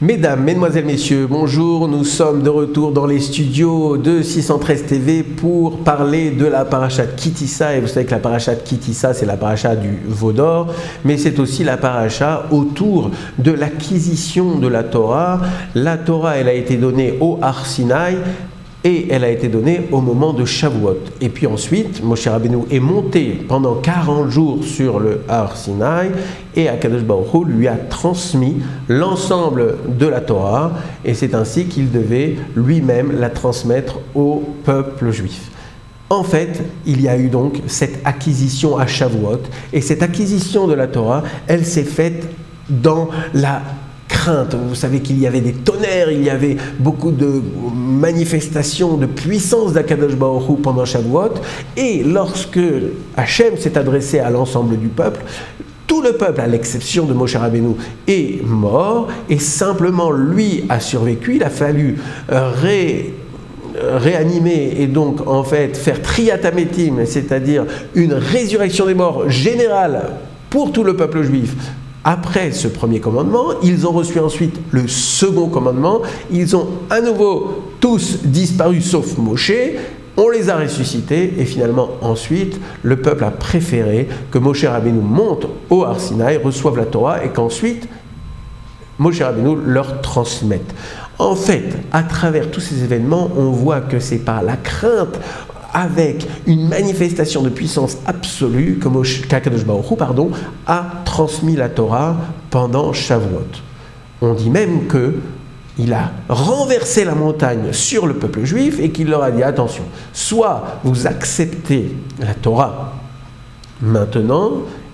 Mesdames, Mesdemoiselles, Messieurs, bonjour, nous sommes de retour dans les studios de 613 TV pour parler de la paracha de Ki Tisa. Et vous savez que la paracha de Ki Tisa, c'est la paracha du veau d'or, mais c'est aussi la paracha autour de l'acquisition de la Torah. La Torah, elle a été donnée au Har Sinaï et elle a été donnée au moment de Shavuot. Et puis ensuite, Moshe Rabbeinu est monté pendant 40 jours sur le Har Sinaï et Akadosh Baruch Hu lui a transmis l'ensemble de la Torah et c'est ainsi qu'il devait lui-même la transmettre au peuple juif. En fait, il y a eu donc cette acquisition à Shavuot et cette acquisition de la Torah, elle s'est faite dans la crainte. Vous savez qu'il y avait des tonnerres, il y avait beaucoup de manifestations de puissance d'Akadosh Baruch Hu pendant Shavuot. Et lorsque Hachem s'est adressé à l'ensemble du peuple, tout le peuple, à l'exception de Moshe Rabbeinu, est mort et simplement lui a survécu. Il a fallu réanimer et donc en fait faire triatamétim, c'est-à-dire une résurrection des morts générale pour tout le peuple juif. Après ce premier commandement, ils ont reçu ensuite le second commandement. Ils ont à nouveau tous disparu sauf Moshe. On les a ressuscités et finalement ensuite le peuple a préféré que Moshe Rabbeinu monte au Har Sinaï, reçoive la Torah et qu'ensuite Moshe Rabbeinu leur transmette. En fait, à travers tous ces événements, on voit que c'est par la crainte, avec une manifestation de puissance absolue qu'Akadosh Baruch Hu, a transmis la Torah pendant Shavuot. On dit même qu'il a renversé la montagne sur le peuple juif et qu'il leur a dit attention, soit vous acceptez la Torah maintenant,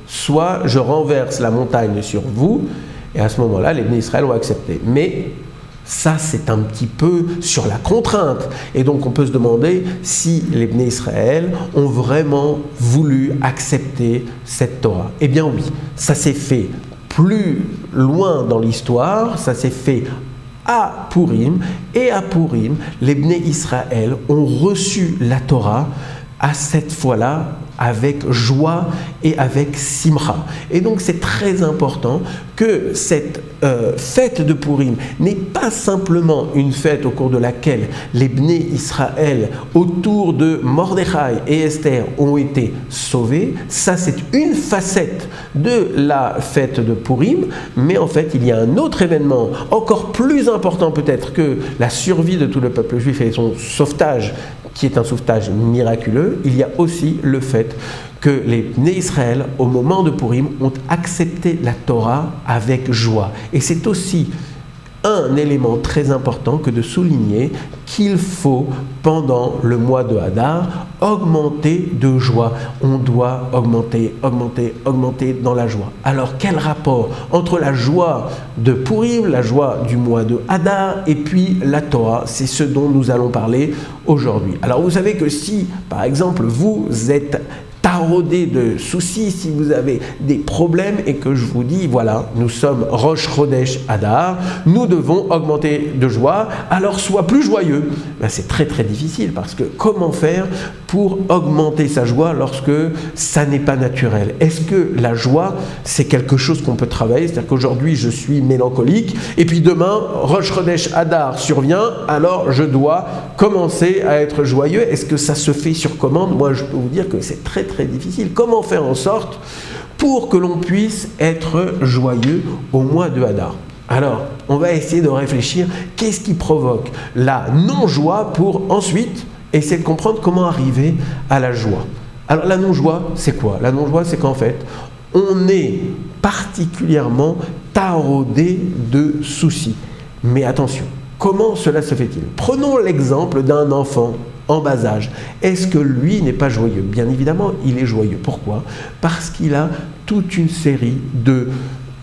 soit je renverse la montagne sur vous. Et à ce moment-là, les Bnei Israël ont accepté. Mais ça, c'est un petit peu sur la contrainte. Et donc, on peut se demander si les Bnei Israël ont vraiment voulu accepter cette Torah. Eh bien oui, ça s'est fait plus loin dans l'histoire, ça s'est fait à Purim. Et à Purim, les Bnei Israël ont reçu la Torah à cette fois-là avec joie et avec simcha. Et donc c'est très important que cette fête de Purim n'est pas simplement une fête au cours de laquelle les Bnei Israël autour de Mordechai et Esther ont été sauvés. Ça, c'est une facette de la fête de Purim, mais en fait il y a un autre événement encore plus important peut-être que la survie de tout le peuple juif et son sauvetage, qui est un sauvetage miraculeux. Il y a aussi le fait que les Bnei Israël, au moment de Purim, ont accepté la Torah avec joie. Et c'est aussi un élément très important que de souligner qu'il faut, pendant le mois de Hadar, augmenter de joie. On doit augmenter dans la joie. Alors, quel rapport entre la joie de Purim, la joie du mois de Hadar, et puis la Torah? C'est ce dont nous allons parler aujourd'hui. Alors, vous savez que si, par exemple, vous êtes taraudé de soucis, si vous avez des problèmes et que je vous dis, voilà, nous sommes Rosh Chodesh Hadar, nous devons augmenter de joie, alors sois plus joyeux. Ben, c'est très très difficile parce que comment faire pour augmenter sa joie lorsque ça n'est pas naturel? Est-ce que la joie, c'est quelque chose qu'on peut travailler? C'est-à-dire qu'aujourd'hui, je suis mélancolique et puis demain, Rosh Chodesh Hadar survient, alors je dois commencer à être joyeux. Est-ce que ça se fait sur commande? Moi, je peux vous dire que c'est très très difficile. Comment faire en sorte pour que l'on puisse être joyeux au mois de Hadar? Alors, on va essayer de réfléchir, qu'est-ce qui provoque la non-joie pour ensuite essayer de comprendre comment arriver à la joie. Alors, la non-joie, c'est quoi? La non-joie, c'est qu'en fait, on est particulièrement taraudé de soucis. Mais attention, comment cela se fait-il? Prenons l'exemple d'un enfant en bas âge. Est-ce que lui n'est pas joyeux? Bien évidemment, il est joyeux. Pourquoi? Parce qu'il a toute une série de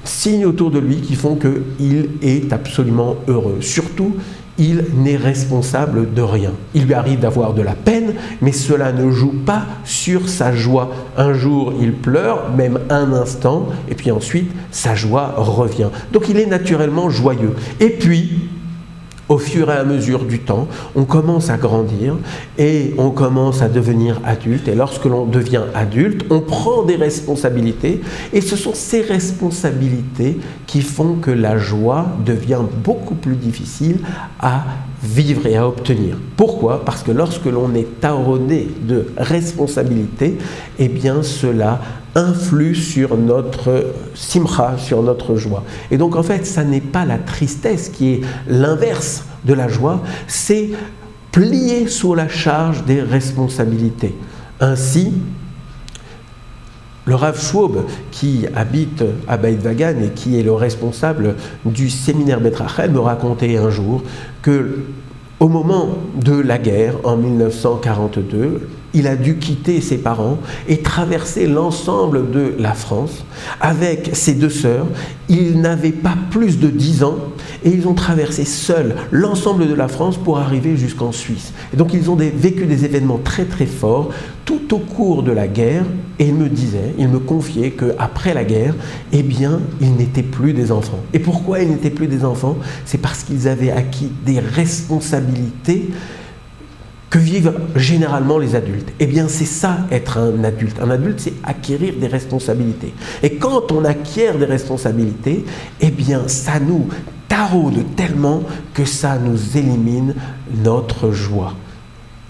signes autour de lui qui font qu'il est absolument heureux. Surtout, il n'est responsable de rien. Il lui arrive d'avoir de la peine, mais cela ne joue pas sur sa joie. Un jour, il pleure, même un instant, et puis ensuite, sa joie revient. Donc, il est naturellement joyeux. Et puis, au fur et à mesure du temps, on commence à grandir et on commence à devenir adulte. Et lorsque l'on devient adulte, on prend des responsabilités. Et ce sont ces responsabilités qui font que la joie devient beaucoup plus difficile à vivre et à obtenir. Pourquoi? Parce que lorsque l'on est talonné de responsabilités, eh bien cela influe sur notre simcha, sur notre joie. Et donc en fait, ça n'est pas la tristesse qui est l'inverse de la joie, c'est plier sous la charge des responsabilités. Ainsi, le Rav Schwab, qui habite à Beit Vagan et qui est le responsable du séminaire Bet Rachel, me racontait un jour que au moment de la guerre, en 1942, il a dû quitter ses parents et traverser l'ensemble de la France avec ses deux sœurs. Ils n'avaient pas plus de 10 ans et ils ont traversé seuls l'ensemble de la France pour arriver jusqu'en Suisse. Et donc ils ont vécu des événements très très forts tout au cours de la guerre. Et il me confiait qu'après la guerre, eh bien, ils n'étaient plus des enfants. Et pourquoi ils n'étaient plus des enfants? C'est parce qu'ils avaient acquis des responsabilités que vivent généralement les adultes. Eh bien, c'est ça, être un adulte. Un adulte, c'est acquérir des responsabilités. Et quand on acquiert des responsabilités, eh bien, ça nous taraude tellement que ça nous élimine notre joie.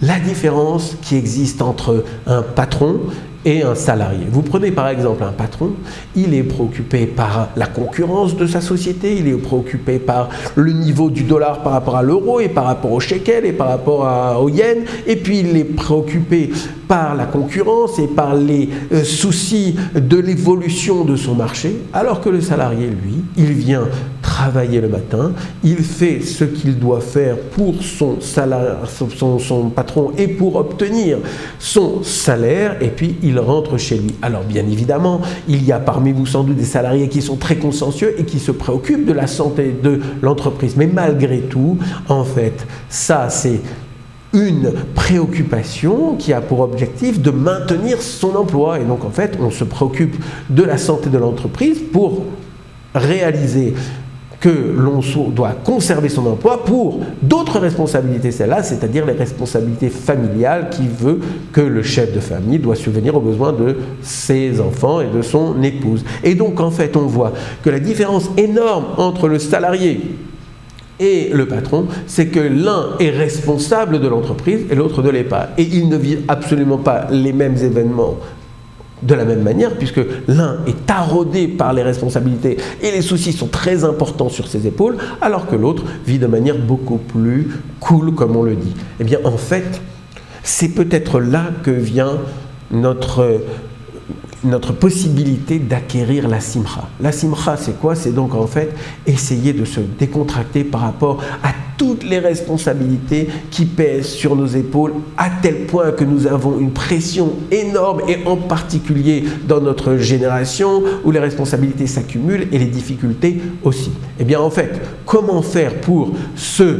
La différence qui existe entre un patron et un salarié. Vous prenez par exemple un patron, il est préoccupé par la concurrence de sa société, il est préoccupé par le niveau du dollar par rapport à l'euro et par rapport au shekel et par rapport au yen, et puis il est préoccupé par la concurrence et par les soucis de l'évolution de son marché, alors que le salarié, lui, il vient travailler le matin, il fait ce qu'il doit faire pour son patron et pour obtenir son salaire, et puis il rentre chez lui. Alors bien évidemment, il y a parmi vous sans doute des salariés qui sont très consciencieux et qui se préoccupent de la santé de l'entreprise, mais malgré tout, en fait, ça c'est une préoccupation qui a pour objectif de maintenir son emploi. Et donc en fait, on se préoccupe de la santé de l'entreprise pour réaliser que l'on doit conserver son emploi pour d'autres responsabilités, celles-là, c'est-à-dire les responsabilités familiales qui veut que le chef de famille doit subvenir aux besoins de ses enfants et de son épouse. Et donc en fait, on voit que la différence énorme entre le salarié et le patron, c'est que l'un est responsable de l'entreprise et l'autre ne l'est pas. Et ils ne vivent absolument pas les mêmes événements de la même manière, puisque l'un est taraudé par les responsabilités et les soucis sont très importants sur ses épaules, alors que l'autre vit de manière beaucoup plus cool, comme on le dit. Eh bien, en fait, c'est peut-être là que vient notre possibilité d'acquérir la simcha. La simcha, c'est quoi? C'est donc en fait essayer de se décontracter par rapport à toutes les responsabilités qui pèsent sur nos épaules, à tel point que nous avons une pression énorme, et en particulier dans notre génération où les responsabilités s'accumulent et les difficultés aussi. Eh bien en fait, comment faire pour se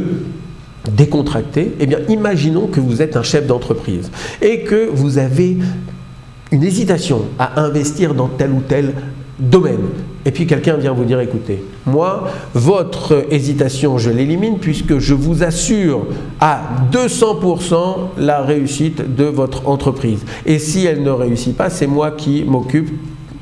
décontracter? Eh bien imaginons que vous êtes un chef d'entreprise et que vous avez une hésitation à investir dans tel ou tel domaine. Et puis quelqu'un vient vous dire, écoutez, moi, votre hésitation, je l'élimine puisque je vous assure à 200% la réussite de votre entreprise. Et si elle ne réussit pas, c'est moi qui m'occupe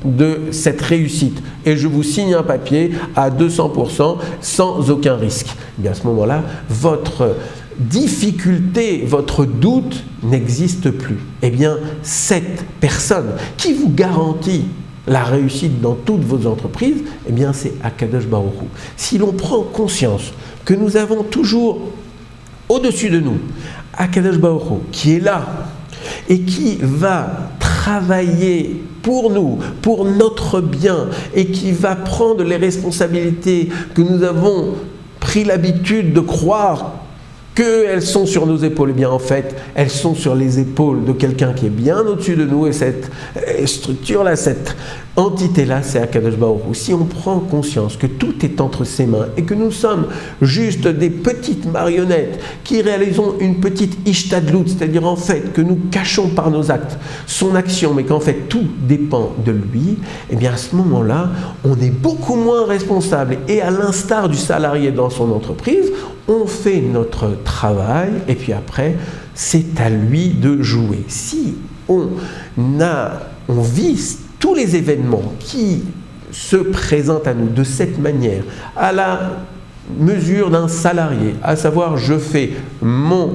de cette réussite. Et je vous signe un papier à 200% sans aucun risque. Et bien à ce moment-là, votre difficulté, votre doute n'existe plus. Eh bien, cette personne qui vous garantit la réussite dans toutes vos entreprises, eh bien, c'est Akadosh Baruch Hu. Si l'on prend conscience que nous avons toujours au-dessus de nous Akadosh Baruch Hu qui est là et qui va travailler pour nous, pour notre bien, et qui va prendre les responsabilités que nous avons pris l'habitude de croire qu'elles sont sur nos épaules. Eh bien en fait, elles sont sur les épaules de quelqu'un qui est bien au-dessus de nous, et cette structure-là, cette entité-là, c'est Akadosh Baruch Hu. Si on prend conscience que tout est entre ses mains et que nous sommes juste des petites marionnettes qui réalisons une petite ishtadlout, c'est-à-dire en fait que nous cachons par nos actes son action, mais qu'en fait tout dépend de lui, eh bien à ce moment-là, on est beaucoup moins responsable, et à l'instar du salarié dans son entreprise, on fait notre travail et puis après, c'est à lui de jouer. Si on vit tous les événements qui se présentent à nous de cette manière, à la mesure d'un salarié, à savoir je fais mon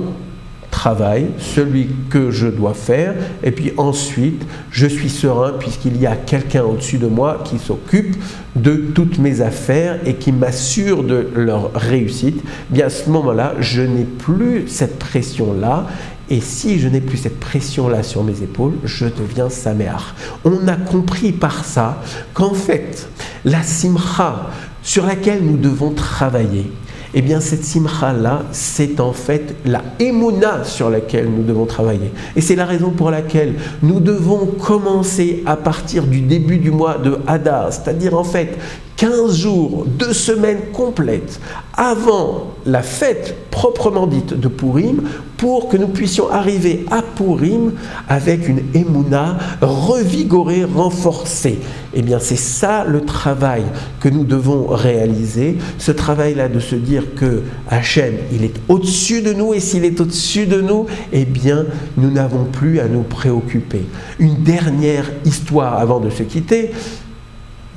travail, celui que je dois faire, et puis ensuite je suis serein puisqu'il y a quelqu'un au-dessus de moi qui s'occupe de toutes mes affaires et qui m'assure de leur réussite. Bien à ce moment-là, je n'ai plus cette pression-là. Et si je n'ai plus cette pression-là sur mes épaules, je deviens saméach. On a compris par ça qu'en fait, la simcha sur laquelle nous devons travailler, eh bien cette simcha-là, c'est en fait la émouna sur laquelle nous devons travailler. Et c'est la raison pour laquelle nous devons commencer à partir du début du mois de Hadar, c'est-à-dire en fait 15 jours, 2 semaines complètes avant la fête proprement dite de Purim, pour que nous puissions arriver à Purim avec une émouna revigorée, renforcée. Eh bien, c'est ça le travail que nous devons réaliser, ce travail-là de se dire que Hachem, il est au-dessus de nous, et s'il est au-dessus de nous, eh bien, nous n'avons plus à nous préoccuper. Une dernière histoire avant de se quitter.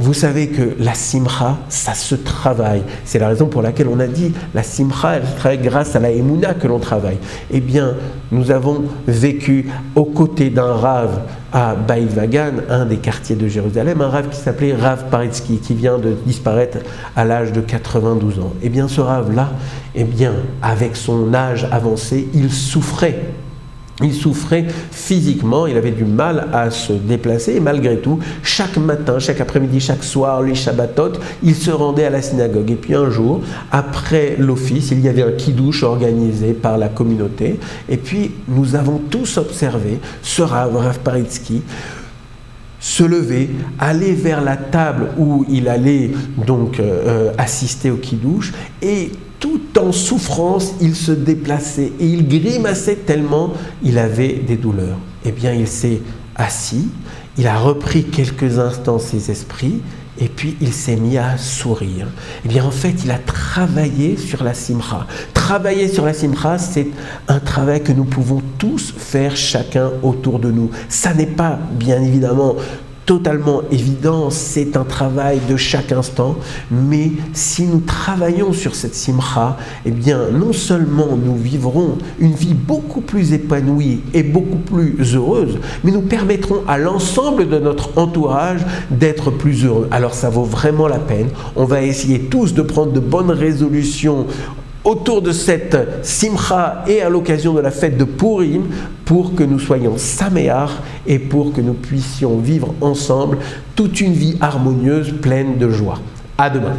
Vous savez que la simcha, ça se travaille. C'est la raison pour laquelle on a dit la simcha, elle se travaille grâce à la émouna que l'on travaille. Eh bien, nous avons vécu aux côtés d'un rave à Beit Vagan, un des quartiers de Jérusalem, un rave qui s'appelait Rav Paritsky, qui vient de disparaître à l'âge de 92 ans. Eh bien, ce rave-là, eh bien, avec son âge avancé, il souffrait. Il souffrait physiquement, il avait du mal à se déplacer et malgré tout, chaque matin, chaque après-midi, chaque soir, les Shabbatot, il se rendait à la synagogue. Et puis un jour, après l'office, il y avait un kidouche organisé par la communauté. Et puis nous avons tous observé ce Rav Paritsky se lever, aller vers la table où il allait donc assister au kidouche et tout en souffrance, il se déplaçait et il grimaçait tellement il avait des douleurs. Eh bien, il s'est assis, il a repris quelques instants ses esprits et puis il s'est mis à sourire. Eh bien, en fait, il a travaillé sur la simcha. Travailler sur la simcha, c'est un travail que nous pouvons tous faire chacun autour de nous. Ça n'est pas, bien évidemment, totalement évident, c'est un travail de chaque instant, mais si nous travaillons sur cette simcha, eh bien non seulement nous vivrons une vie beaucoup plus épanouie et beaucoup plus heureuse, mais nous permettrons à l'ensemble de notre entourage d'être plus heureux. Alors ça vaut vraiment la peine, on va essayer tous de prendre de bonnes résolutions autour de cette simcha et à l'occasion de la fête de Purim pour que nous soyons saméach et pour que nous puissions vivre ensemble toute une vie harmonieuse, pleine de joie. À demain.